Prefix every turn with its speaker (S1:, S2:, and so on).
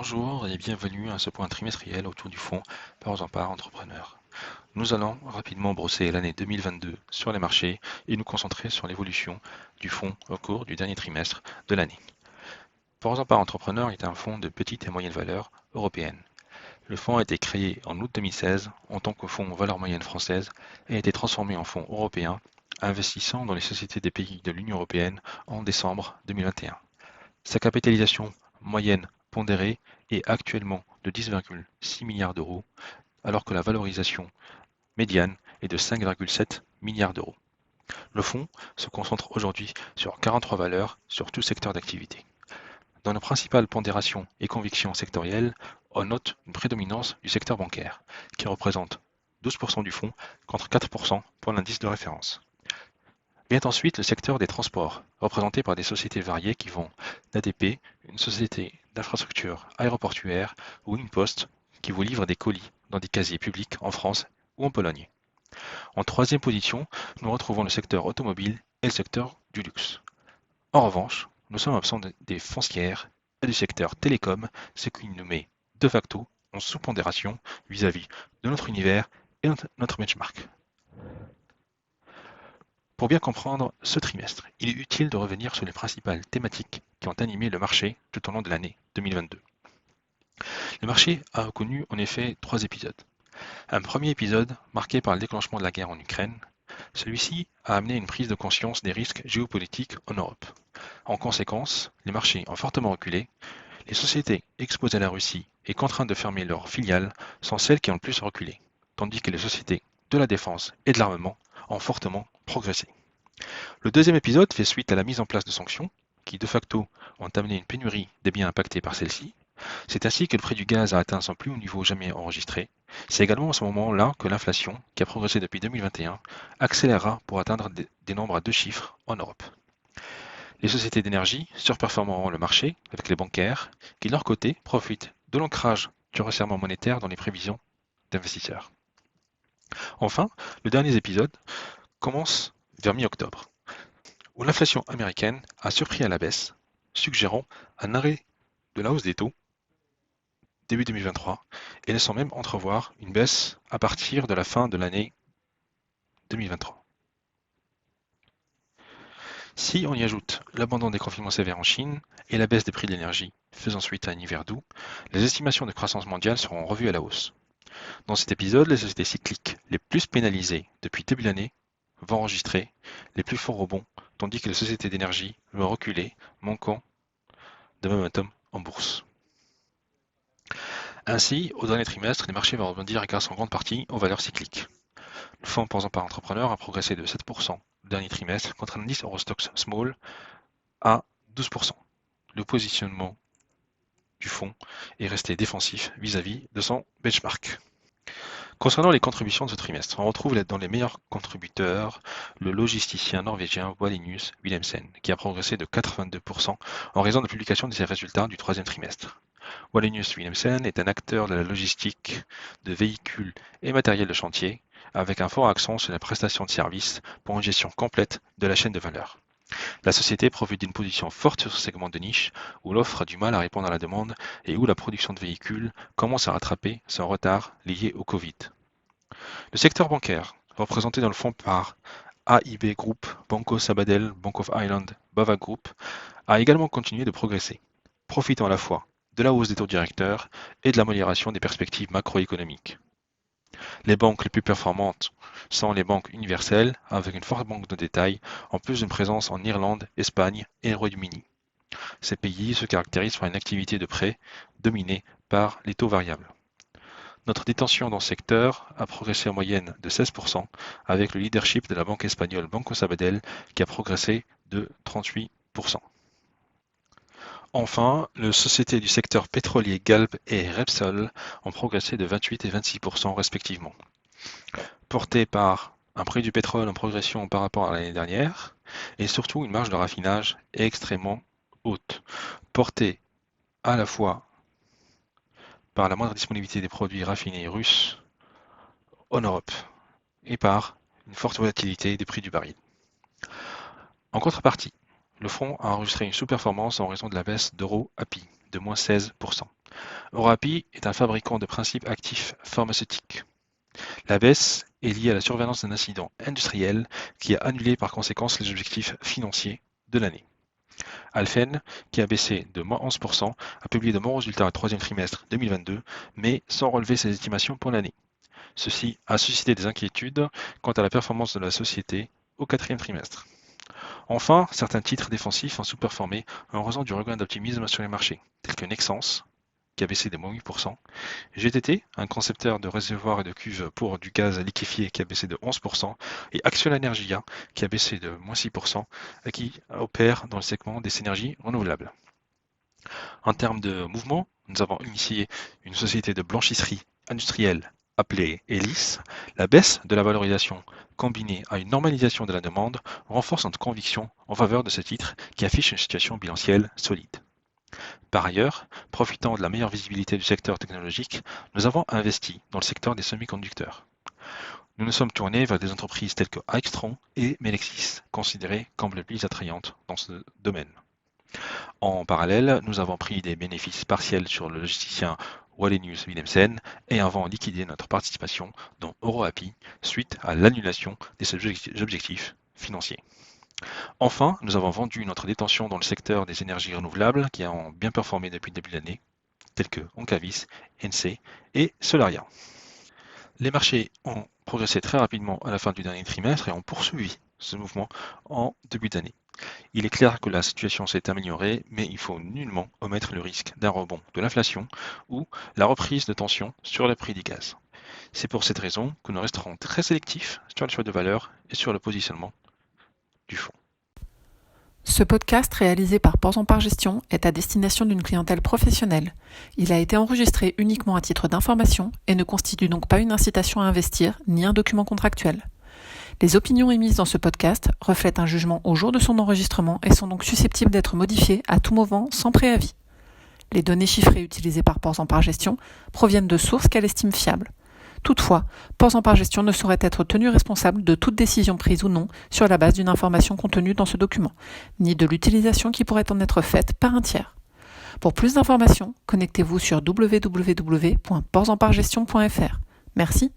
S1: Bonjour et bienvenue à ce point trimestriel autour du fonds Parts en part entrepreneur. Nous allons rapidement brosser l'année 2022 sur les marchés et nous concentrer sur l'évolution du fonds au cours du dernier trimestre de l'année. Parts en part entrepreneur est un fonds de petite et moyenne valeur européenne. Le fonds a été créé en août 2016 en tant que fonds valeur moyenne française et a été transformé en fonds européen, investissant dans les sociétés des pays de l'Union européenne en décembre 2021. Sa capitalisation moyenne pondérée est actuellement de 10,6 milliards d'euros, alors que la valorisation médiane est de 5,7 milliards d'euros. Le fonds se concentre aujourd'hui sur 43 valeurs sur tout secteur d'activité. Dans nos principales pondérations et convictions sectorielles, on note une prédominance du secteur bancaire, qui représente 12% du fonds contre 4% pour l'indice de référence. Vient ensuite le secteur des transports, représenté par des sociétés variées qui vont d'ADP, une société d'infrastructure aéroportuaire, ou une poste qui vous livre des colis dans des casiers publics en France ou en Pologne. En troisième position, nous retrouvons le secteur automobile et le secteur du luxe. En revanche, nous sommes absents des foncières et du secteur télécom, ce qui nous met de facto en sous-pondération vis-à-vis de notre univers et notre benchmark. Pour bien comprendre ce trimestre, il est utile de revenir sur les principales thématiques qui ont animé le marché tout au long de l'année 2022. Le marché a connu en effet 3 épisodes. Un premier épisode marqué par le déclenchement de la guerre en Ukraine. Celui-ci a amené une prise de conscience des risques géopolitiques en Europe. En conséquence, les marchés ont fortement reculé. Les sociétés exposées à la Russie et contraintes de fermer leurs filiales sont celles qui ont le plus reculé, tandis que les sociétés de la défense et de l'armement ont fortement progressé. Le deuxième épisode fait suite à la mise en place de sanctions, qui de facto ont amené une pénurie des biens impactés par celles-ci. C'est ainsi que le prix du gaz a atteint son plus haut niveau jamais enregistré. C'est également à ce moment-là que l'inflation, qui a progressé depuis 2021, accélérera pour atteindre des nombres à 2 chiffres en Europe. Les sociétés d'énergie surperformeront le marché avec les bancaires, qui de leur côté profitent de l'ancrage du resserrement monétaire dans les prévisions d'investisseurs. Enfin, le dernier épisode commence vers mi-octobre, où l'inflation américaine a surpris à la baisse, suggérant un arrêt de la hausse des taux début 2023 et laissant même entrevoir une baisse à partir de la fin de l'année 2023. Si on y ajoute l'abandon des confinements sévères en Chine et la baisse des prix de l'énergie faisant suite à un hiver doux, les estimations de croissance mondiale seront revues à la hausse. Dans cet épisode, les sociétés cycliques les plus pénalisées depuis début d'année vont enregistrer les plus forts rebonds, tandis que les sociétés d'énergie vont reculer, manquant de momentum en bourse. Ainsi, au dernier trimestre, les marchés vont rebondir grâce en grande partie aux valeurs cycliques. Le fonds par entrepreneur a progressé de 7% le dernier trimestre contre un indice Eurostoxx Small à 12%. Le positionnement du fonds est resté défensif vis-à-vis de son benchmark. Concernant les contributions de ce trimestre, on retrouve dans les meilleurs contributeurs le logisticien norvégien Wallenius Wilhelmsen, qui a progressé de 82% en raison de la publication de ses résultats du troisième trimestre. Wallenius Wilhelmsen est un acteur de la logistique de véhicules et matériel de chantier, avec un fort accent sur la prestation de services pour une gestion complète de la chaîne de valeur. La société profite d'une position forte sur ce segment de niche, où l'offre a du mal à répondre à la demande et où la production de véhicules commence à rattraper son retard lié au Covid. Le secteur bancaire, représenté dans le fonds par AIB Group, Banco Sabadell, Bank of Ireland, Bava Group, a également continué de progresser, profitant à la fois de la hausse des taux directeurs et de l'amélioration des perspectives macroéconomiques. Les banques les plus performantes sont les banques universelles, avec une forte banque de détail, en plus d'une présence en Irlande, Espagne et le Royaume-Uni. Ces pays se caractérisent par une activité de prêt dominée par les taux variables. Notre détention dans ce secteur a progressé en moyenne de 16%, avec le leadership de la banque espagnole Banco Sabadell qui a progressé de 38%. Enfin, les sociétés du secteur pétrolier Galp et Repsol ont progressé de 28 et 26% respectivement, portés par un prix du pétrole en progression par rapport à l'année dernière et surtout une marge de raffinage extrêmement haute, portée à la fois par la moindre disponibilité des produits raffinés russes en Europe et par une forte volatilité des prix du baril. En contrepartie, le fonds a enregistré une sous-performance en raison de la baisse d'Euro API de moins 16%. Orapi est un fabricant de principes actifs pharmaceutiques. La baisse est liée à la survenance d'un incident industriel qui a annulé par conséquence les objectifs financiers de l'année. Alphen, qui a baissé de -11%, a publié de bons résultats au troisième trimestre 2022, mais sans relever ses estimations pour l'année. Ceci a suscité des inquiétudes quant à la performance de la société au quatrième trimestre. Enfin, certains titres défensifs ont sous-performé en raison du regain d'optimisme sur les marchés, tels que Nexans, qui a baissé de -8%, GTT, un concepteur de réservoirs et de cuves pour du gaz liquéfié qui a baissé de 11%, et Axiona Energia qui a baissé de -6%, et qui opère dans le segment des énergies renouvelables. En termes de mouvement, nous avons initié une société de blanchisserie industrielle appelée Elis. La baisse de la valorisation combinée à une normalisation de la demande renforce notre conviction en faveur de ce titre qui affiche une situation bilancielle solide. Par ailleurs, profitant de la meilleure visibilité du secteur technologique, nous avons investi dans le secteur des semi-conducteurs. Nous nous sommes tournés vers des entreprises telles que Aixtron et Melexis, considérées comme les plus attrayantes dans ce domaine. En parallèle, nous avons pris des bénéfices partiels sur le logisticien Wallenius Wilhelmsen et avons liquidé notre participation dans Orapi suite à l'annulation des objectifs financiers. Enfin, nous avons vendu notre détention dans le secteur des énergies renouvelables qui ont bien performé depuis le début de l'année, tels que Oncavis, NC et Solaria. Les marchés ont progressé très rapidement à la fin du dernier trimestre et ont poursuivi ce mouvement en début d'année. Il est clair que la situation s'est améliorée, mais il faut nullement omettre le risque d'un rebond de l'inflation ou la reprise de tension sur le prix du gaz. C'est pour cette raison que nous resterons très sélectifs sur le choix de valeur et sur le positionnement du fonds.
S2: Ce podcast réalisé par Ports Par Gestion est à destination d'une clientèle professionnelle. Il a été enregistré uniquement à titre d'information et ne constitue donc pas une incitation à investir ni un document contractuel. Les opinions émises dans ce podcast reflètent un jugement au jour de son enregistrement et sont donc susceptibles d'être modifiées à tout moment sans préavis. Les données chiffrées utilisées par Ports Par Gestion proviennent de sources qu'elle estime fiables. Toutefois, Ports Par Gestion ne saurait être tenu responsable de toute décision prise ou non sur la base d'une information contenue dans ce document, ni de l'utilisation qui pourrait en être faite par un tiers. Pour plus d'informations, connectez-vous sur www.portspargestion.fr. Merci